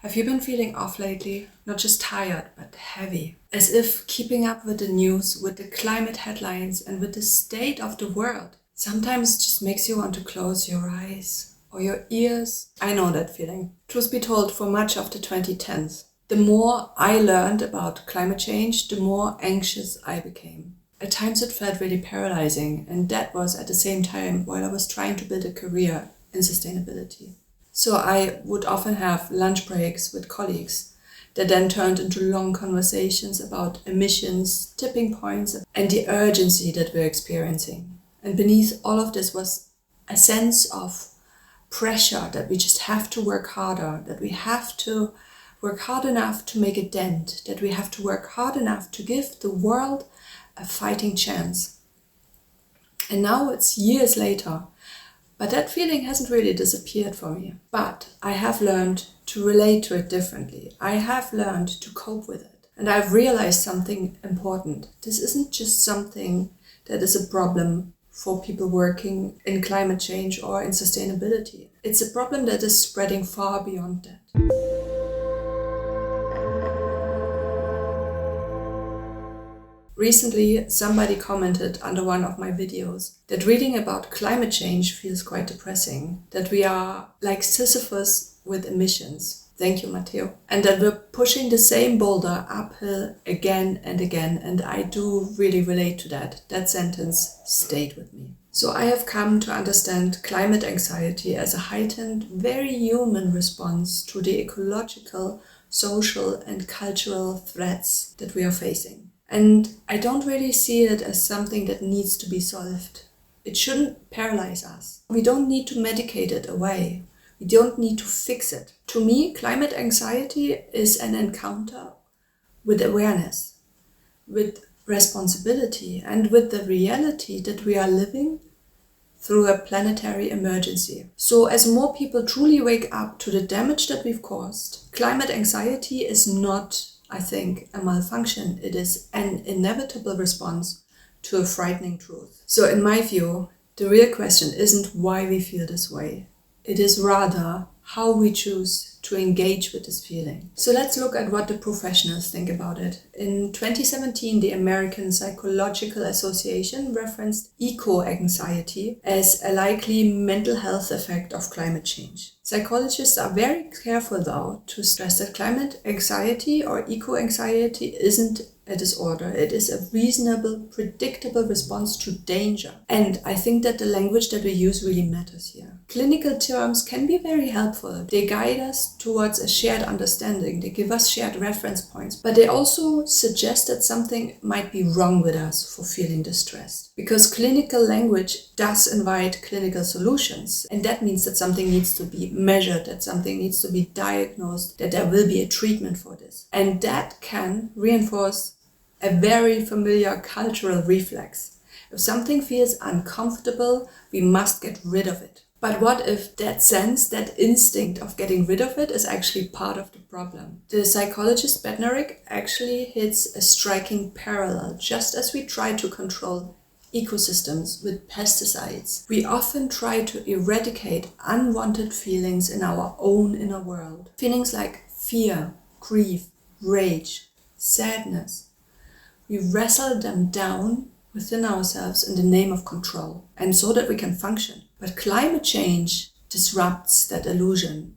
Have you been feeling off lately? Not just tired, but heavy. As if keeping up with the news, with the climate headlines, and with the state of the world sometimes just makes you want to close your eyes or your ears. I know that feeling. Truth be told, for much of the 2010s, the more I learned about climate change, the more anxious I became. At times it felt really paralyzing, and that was at the same time while I was trying to build a career in sustainability. So I would often have lunch breaks with colleagues that then turned into long conversations about emissions, tipping points, and the urgency that we're experiencing. And beneath all of this was a sense of pressure that we just have to work harder, that we have to work hard enough to make a dent, that we have to work hard enough to give the world a fighting chance. And now it's years later, but that feeling hasn't really disappeared for me. But I have learned to relate to it differently. I have learned to cope with it. And I've realized something important. This isn't just something that is a problem for people working in climate change or in sustainability. It's a problem that is spreading far beyond that. Recently, somebody commented under one of my videos that reading about climate change feels quite depressing, that we are like Sisyphus with emissions. Thank you, Matteo. And that we're pushing the same boulder uphill again and again, and I do really relate to that. That sentence stayed with me. So I have come to understand climate anxiety as a heightened, very human response to the ecological, social, and cultural threats that we are facing. And I don't really see it as something that needs to be solved. It shouldn't paralyze us. We don't need to medicate it away. We don't need to fix it. To me, climate anxiety is an encounter with awareness, with responsibility, and with the reality that we are living through a planetary emergency. So as more people truly wake up to the damage that we've caused, climate anxiety is not, I think, a malfunction. It is an inevitable response to a frightening truth. So in my view, the real question isn't why we feel this way. It is rather how we choose to engage with this feeling. So let's look at what the professionals think about it. In 2017, the American Psychological Association referenced eco-anxiety as a likely mental health effect of climate change. Psychologists are very careful, though, to stress that climate anxiety or eco-anxiety isn't a disorder. It is a reasonable, predictable response to danger. And I think that the language that we use really matters here. Clinical terms can be very helpful. They guide us towards a shared understanding. They give us shared reference points. But they also suggest that something might be wrong with us for feeling distressed. Because clinical language does invite clinical solutions. And that means that something needs to be measured, that something needs to be diagnosed, that there will be a treatment for this. And that can reinforce a very familiar cultural reflex. If something feels uncomfortable, we must get rid of it. But what if that sense, that instinct of getting rid of it is actually part of the problem? The psychologist Bednarik actually hits a striking parallel. Just as we try to control ecosystems with pesticides, we often try to eradicate unwanted feelings in our own inner world. Feelings like fear, grief, rage, sadness. We wrestle them down within ourselves in the name of control, and so that we can function. But climate change disrupts that illusion.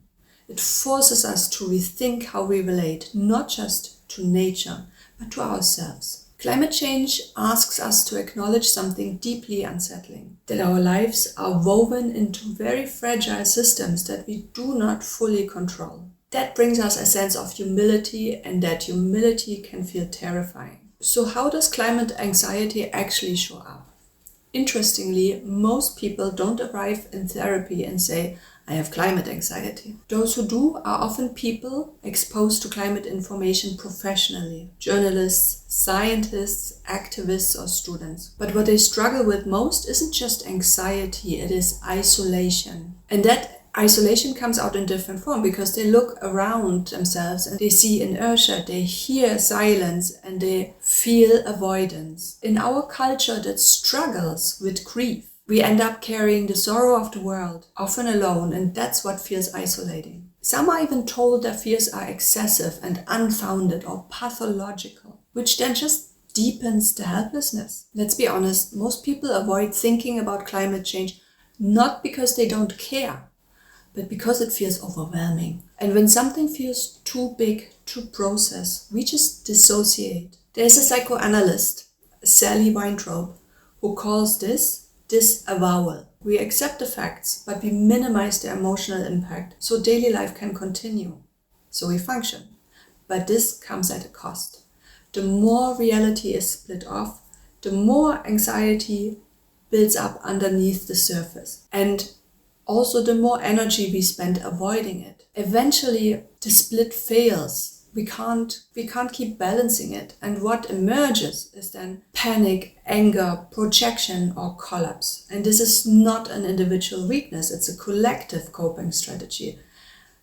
It forces us to rethink how we relate, not just to nature, but to ourselves. Climate change asks us to acknowledge something deeply unsettling, that our lives are woven into very fragile systems that we do not fully control. That brings us a sense of humility, and that humility can feel terrifying. So how does climate anxiety actually show up? Interestingly, most people don't arrive in therapy and say, I have climate anxiety. Those who do are often people exposed to climate information professionally, journalists, scientists, activists, or students. But what they struggle with most isn't just anxiety, it is isolation. And that isolation comes out in different form because they look around themselves and they see inertia, they hear silence, and they feel avoidance. In our culture that struggles with grief, we end up carrying the sorrow of the world, often alone, and that's what feels isolating. Some are even told their fears are excessive and unfounded or pathological, which then just deepens the helplessness. Let's be honest, most people avoid thinking about climate change not because they don't care, but because it feels overwhelming. And when something feels too big to process, we just dissociate. There's a psychoanalyst, Sally Weintraub, who calls this disavowal. We accept the facts, but we minimize their emotional impact so daily life can continue. So we function. But this comes at a cost. The more reality is split off, the more anxiety builds up underneath the surface. And also the more energy we spend avoiding it. Eventually, the split fails. We can't keep balancing it. And what emerges is then panic, anger, projection, or collapse. And this is not an individual weakness. It's a collective coping strategy.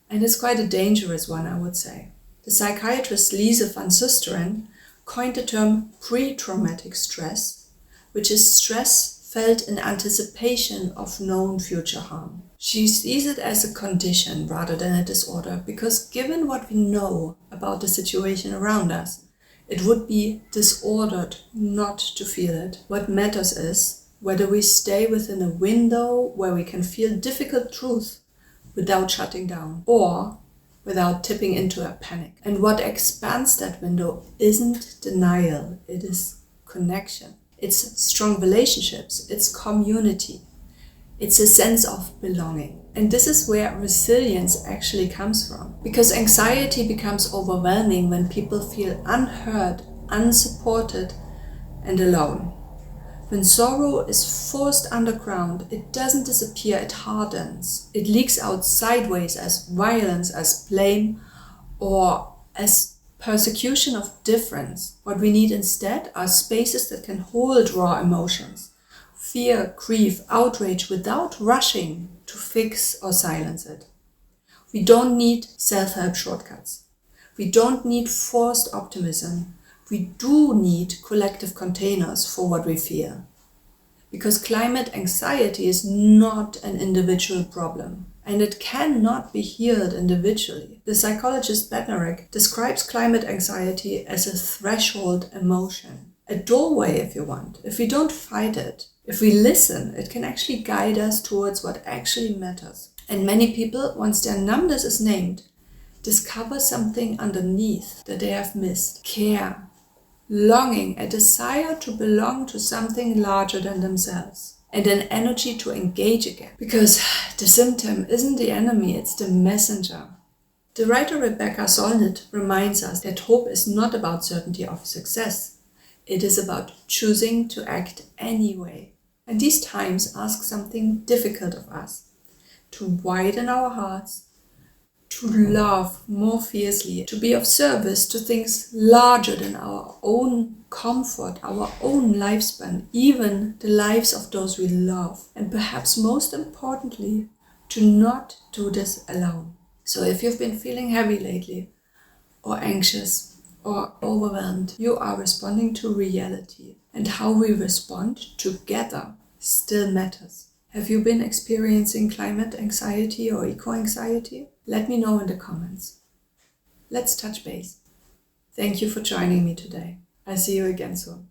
And it's quite a dangerous one, I would say. The psychiatrist Lise van Susteren coined the term pre-traumatic stress, which is stress felt in anticipation of known future harm. She sees it as a condition rather than a disorder, because given what we know about the situation around us, it would be disordered not to feel it. What matters is whether we stay within a window where we can feel difficult truth without shutting down, or without tipping into a panic. And what expands that window isn't denial, it is connection. It's strong relationships, it's community, it's a sense of belonging. And this is where resilience actually comes from. Because anxiety becomes overwhelming when people feel unheard, unsupported, and alone. When sorrow is forced underground, it doesn't disappear, it hardens. It leaks out sideways as violence, as blame, or as persecution of difference. What we need instead are spaces that can hold raw emotions, fear, grief, outrage, without rushing to fix or silence it. We don't need self-help shortcuts. We don't need forced optimism. We do need collective containers for what we feel. Because climate anxiety is not an individual problem, and it cannot be healed individually. The psychologist Bednarik describes climate anxiety as a threshold emotion, a doorway if you want. If we don't fight it, if we listen, it can actually guide us towards what actually matters. And many people, once their numbness is named, discover something underneath that they have missed. Care, longing, a desire to belong to something larger than themselves, and an energy to engage again. Because the symptom isn't the enemy, it's the messenger. The writer Rebecca Solnit reminds us that hope is not about certainty of success. It is about choosing to act anyway. And these times ask something difficult of us. To widen our hearts, to love more fiercely, to be of service to things larger than our own comfort, our own lifespan, even the lives of those we love. And perhaps most importantly, to not do this alone. So if you've been feeling heavy lately, or anxious, or overwhelmed, you are responding to reality. And how we respond together still matters. Have you been experiencing climate anxiety or eco-anxiety? Let me know in the comments. Let's touch base. Thank you for joining me today. I'll see you again soon.